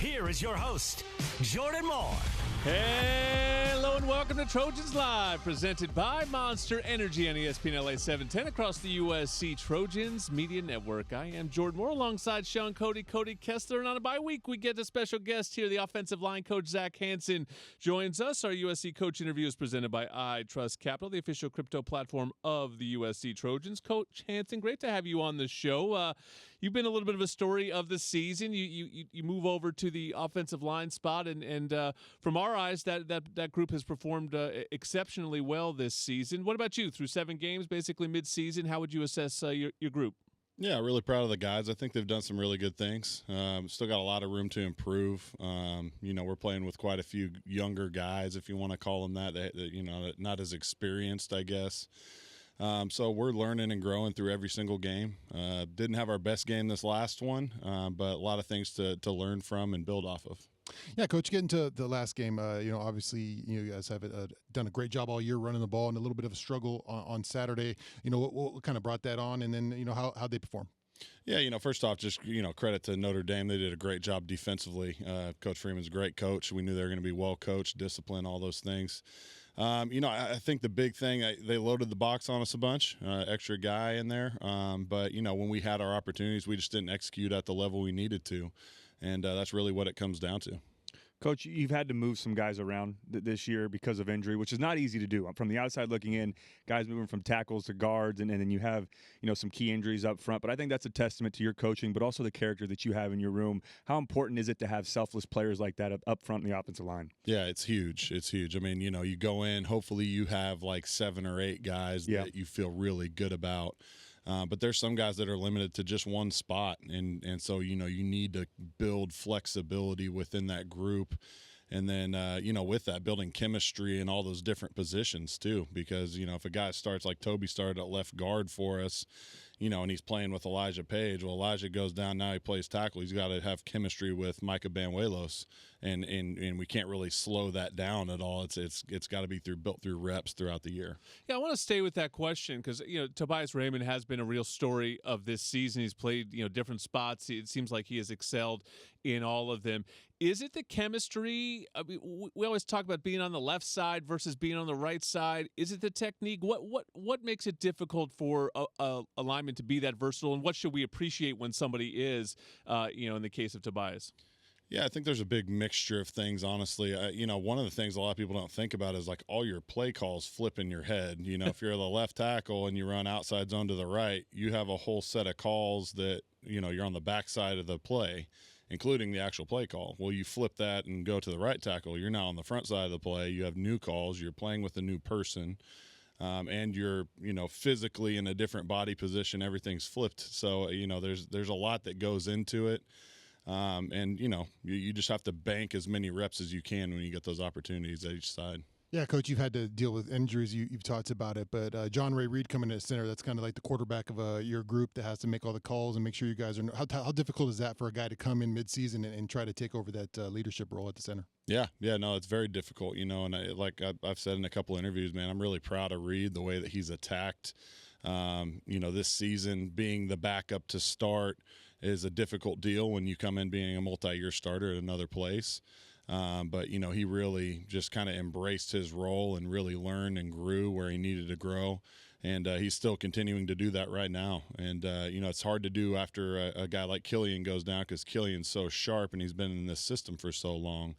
Here is your host, Jordan Moore. Hello and welcome to Trojans Live, presented by Monster Energy on ESPN LA 710 across the USC Trojans Media Network. I am Jordan Moore alongside Sean Cody Kessler, and on a bye week we get a special guest here. The offensive line coach Zach Hanson joins us. Our USC coach interview is presented by I Trust Capital, the official crypto platform of the USC Trojans. Coach Hanson, great to have you on the show. You've been a little bit of a story of the season. You move over to the offensive line spot, and from our eyes, that group has performed exceptionally well this season. What about you? Through 7 games, basically mid-season, how would you assess your group? Yeah, really proud of the guys. I think they've done some really good things. Still got a lot of room to improve. We're playing with quite a few younger guys, if you want to call them that, not as experienced, I guess. So we're learning and growing through every single game. Didn't have our best game this last one, but a lot of things to learn from and build off of. Yeah, Coach, getting to the last game, obviously you guys have done a great job all year running the ball, and a little bit of a struggle on Saturday. What kind of brought that on, and then, how'd they perform? Yeah, first off, just, credit to Notre Dame. They did a great job defensively. Coach Freeman's a great coach. We knew they were going to be well coached, disciplined, all those things. I think the big thing, they loaded the box on us a bunch, extra guy in there. But, when we had our opportunities, we just didn't execute at the level we needed to. And that's really what it comes down to. Coach, you've had to move some guys around this year because of injury, which is not easy to do. From the outside looking in, guys moving from tackles to guards, and then you have some key injuries up front. But I think that's a testament to your coaching, but also the character that you have in your room. How important is it to have selfless players like that up front in the offensive line? Yeah, it's huge. It's huge. I mean, you go in, hopefully you have like 7 or 8 guys that you feel really good about. But there's some guys that are limited to just one spot, and so you need to build flexibility within that group, and then with that, building chemistry in all those different positions too. Because if a guy starts like Toby started at left guard for us, and he's playing with Elijah Page. Well, Elijah goes down, now he plays tackle. He's got to have chemistry with Micah Banuelos, and we can't really slow that down at all. It's got to be built through reps throughout the year. Yeah, I want to stay with that question because Tobias Raymond has been a real story of this season. He's played different spots. It seems like he has excelled in all of them. Is it the chemistry? I mean, we always talk about being on the left side versus being on the right side. Is it the technique? What makes it difficult for a lineman to be that versatile, and what should we appreciate when somebody is, in the case of Tobias? Yeah, I think there's a big mixture of things, honestly. One of the things a lot of people don't think about is like all your play calls flip in your head. If you're the left tackle and you run outside zone to the right, you have a whole set of calls that, you're on the backside of the play, including the actual play call. Well, you flip that and go to the right tackle. You're now on the front side of the play. You have new calls. You're playing with a new person. And you're, physically in a different body position. Everything's flipped. So, there's a lot that goes into it. You just have to bank as many reps as you can when you get those opportunities at each side. Yeah, Coach, you've had to deal with injuries. You've talked about it, but John Ray Reed coming in at center, that's kind of like the quarterback of your group that has to make all the calls and make sure you guys are – how difficult is that for a guy to come in midseason and try to take over that leadership role at the center? Yeah, no, it's very difficult, and I've said in a couple of interviews, man, I'm really proud of Reed, the way that he's attacked. This season being the backup to start is a difficult deal when you come in being a multi-year starter at another place. But he really just kind of embraced his role and really learned and grew where he needed to grow. And he's still continuing to do that right now. And, it's hard to do after a guy like Killian goes down because Killian's so sharp and he's been in this system for so long.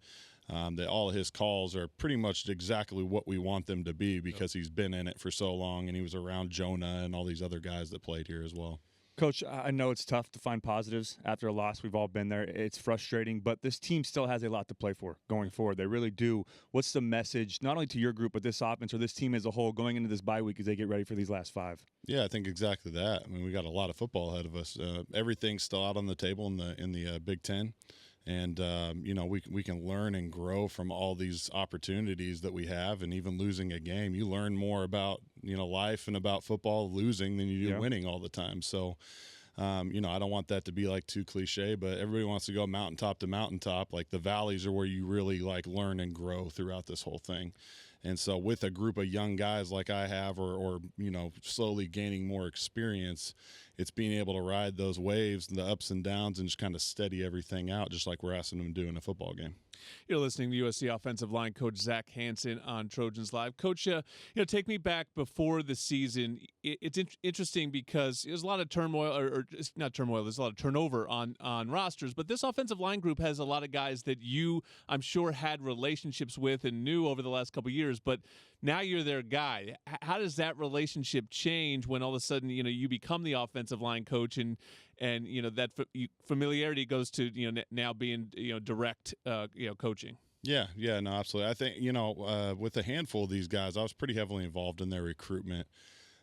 That all of his calls are pretty much exactly what we want them to be because he's been in it for so long, and he was around Jonah and all these other guys that played here as well. Coach, I know it's tough to find positives after a loss. We've all been there. It's frustrating, but this team still has a lot to play for going forward. They really do. What's the message, not only to your group, but this offense or this team as a whole going into this bye week as they get ready for these last 5? Yeah, I think exactly that. I mean, we got a lot of football ahead of us. Everything's still out on the table in the Big Ten. And, we can learn and grow from all these opportunities that we have. And even losing a game, you learn more about, life and about football losing than you do winning all the time. So, I don't want that to be like too cliche, but everybody wants to go mountaintop to mountaintop. Like the valleys are where you really learn and grow throughout this whole thing. And so with a group of young guys like I have or slowly gaining more experience, it's being able to ride those waves, the ups and downs, and just kind of steady everything out, just like we're asking them to do in a football game. You're listening to USC offensive line coach Zach Hanson on Trojans Live. Coach, take me back before the season. It's interesting because there's a lot of turmoil, or not turmoil, there's a lot of turnover on rosters, but this offensive line group has a lot of guys that you, I'm sure, had relationships with and knew over the last couple of years, but now you're their guy. How does that relationship change when all of a sudden, you become the offensive line coach and that familiarity goes to, now being, direct, coaching? Yeah, no, absolutely. I think, with a handful of these guys, I was pretty heavily involved in their recruitment.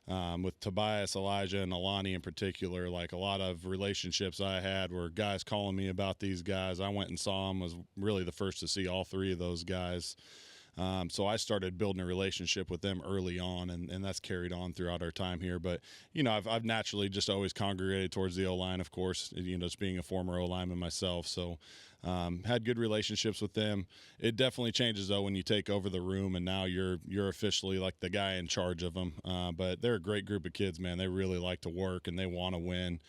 With Tobias, Elijah, and Alani in particular, like a lot of relationships I had were guys calling me about these guys. I went and saw them, was really the first to see all three of those guys. So I started building a relationship with them early on, and that's carried on throughout our time here. But, I've naturally just always congregated towards the O-line, of course, just being a former O-lineman myself. So had good relationships with them. It definitely changes, though, when you take over the room and now you're officially like the guy in charge of them. But they're a great group of kids, man. They really like to work and they want to win.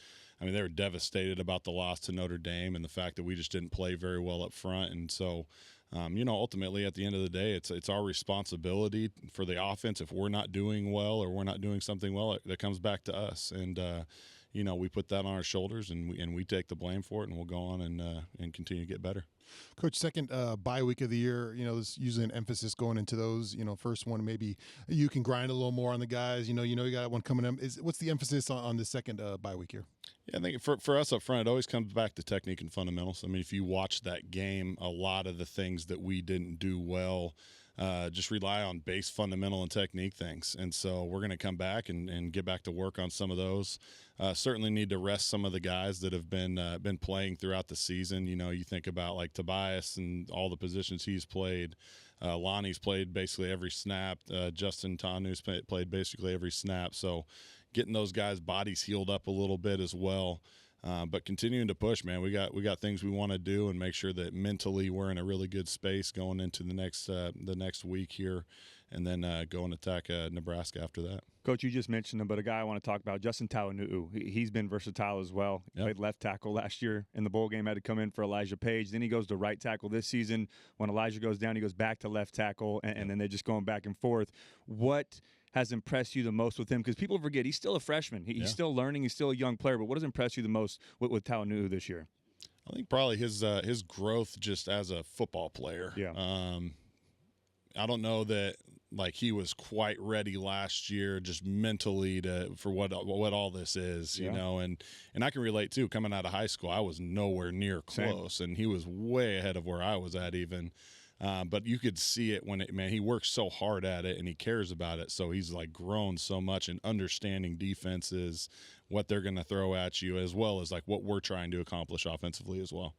I mean, they were devastated about the loss to Notre Dame and the fact that we just didn't play very well up front. And so, ultimately at the end of the day, it's our responsibility for the offense. If we're not doing well or we're not doing something well, that comes back to us. And, we put that on our shoulders and we take the blame for it, and we'll go on and continue to get better. Coach, second bye week of the year, there's usually an emphasis going into those. First one, maybe you can grind a little more on the guys. You got one coming up. What's the emphasis on the second bye week here? Yeah, I think for us up front, it always comes back to technique and fundamentals. I mean, if you watch that game, a lot of the things that we didn't do well just rely on base fundamental and technique things. And so we're going to come back and get back to work on some of those. Certainly need to rest some of the guys that have been playing throughout the season. You think about like Tobias and all the positions he's played. Lonnie's played basically every snap. Justin Taanou's played basically every snap. So getting those guys' bodies healed up a little bit as well. But continuing to push, man. We got things we want to do and make sure that mentally we're in a really good space going into the next week here, and then go and attack Nebraska after that. Coach, you just mentioned him, but a guy I want to talk about, Justin Taanuu. He's been versatile as well. He played left tackle last year in the bowl game, had to come in for Elijah Page. Then he goes to right tackle this season. When Elijah goes down, he goes back to left tackle, and then they're just going back and forth. What has impressed you the most with him? Because people forget he's still a freshman. He's still learning. He's still a young player. But what has impressed you the most with Taanuu this year? I think probably his growth just as a football player. Yeah. I don't know that like he was quite ready last year just mentally for what all this is, and I can relate too. Coming out of high school, I was nowhere near close, and he was way ahead of where I was at even. But you could see it when he works so hard at it and he cares about it. So he's like grown so much in understanding defenses, what they're going to throw at you, as well as like what we're trying to accomplish offensively as well.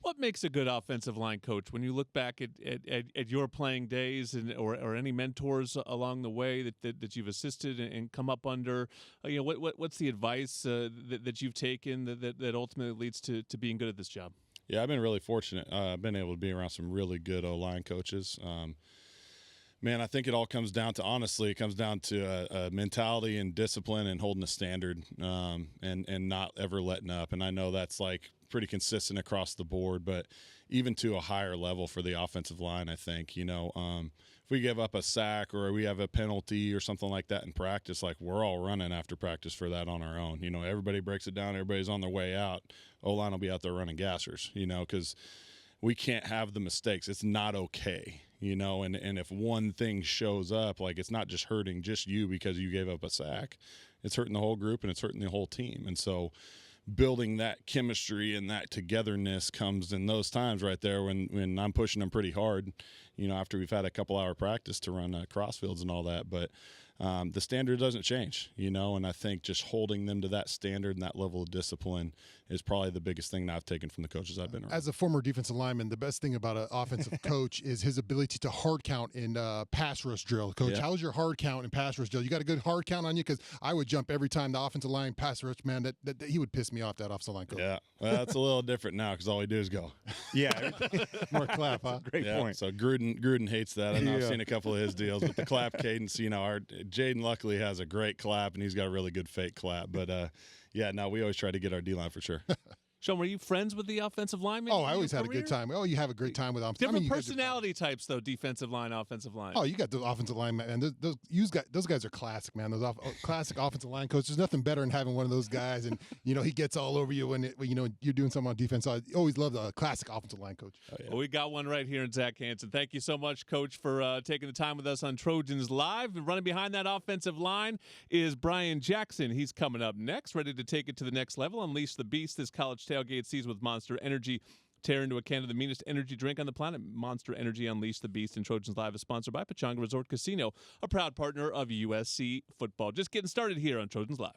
What makes a good offensive line coach? When you look back at your playing days or any mentors along the way that you've assisted and come up under, what's the advice that you've taken that ultimately leads to being good at this job? Yeah, I've been really fortunate. I've been able to be around some really good O-line coaches. Man, I think it all comes down to a mentality and discipline and holding a standard and not ever letting up. And I know that's like pretty consistent across the board, but even to a higher level for the offensive line, I think, if we give up a sack or we have a penalty or something like that in practice, like we're all running after practice for that on our own. Everybody breaks it down. Everybody's on their way out. O-line will be out there running gassers, because we can't have the mistakes. It's not okay, and if one thing shows up, like it's not just hurting just you because you gave up a sack. It's hurting the whole group and it's hurting the whole team. And so building that chemistry and that togetherness comes in those times right there when I'm pushing them pretty hard, after we've had a couple hour practice to run crossfields and all that. But the standard doesn't change, and I think just holding them to that standard and that level of discipline is probably the biggest thing that I've taken from the coaches I've been around. As a former defensive lineman, the best thing about an offensive coach is his ability to hard count in pass rush drill. Coach, how's your hard count in pass rush drill? You got a good hard count on you? Because I would jump every time the offensive line pass rush, man, that he would piss me off, that offensive line coach. Yeah, well, that's a little different now because all we do is go. Yeah. More clap, huh? Great point. So Gruden hates that. I know I've seen a couple of his deals, but the clap cadence, Jaden luckily has a great clap, and he's got a really good fake clap. But, yeah, no, we always try to get our D-line for sure. Sean, were you friends with the offensive linemen? Oh, I always had a good time. Oh, you have a great time with them. Different personality types, though, defensive line, offensive line. Oh, you got those offensive line, man. Those guys are classic, man. Those classic offensive line coaches. There's nothing better than having one of those guys, and he gets all over you when you're doing something on defense. So I always love the classic offensive line coach. Oh, yeah. Well, we got one right here in Zach Hanson. Thank you so much, Coach, for taking the time with us on Trojans Live. And running behind that offensive line is Brian Jackson. He's coming up next, ready to take it to the next level. Unleash the beast this college tailgate season with Monster Energy. Tear into a can of the meanest energy drink on the planet. Monster Energy, Unleash the Beast, and Trojans Live is sponsored by Pechanga Resort Casino, a proud partner of USC football. Just getting started here on Trojans Live.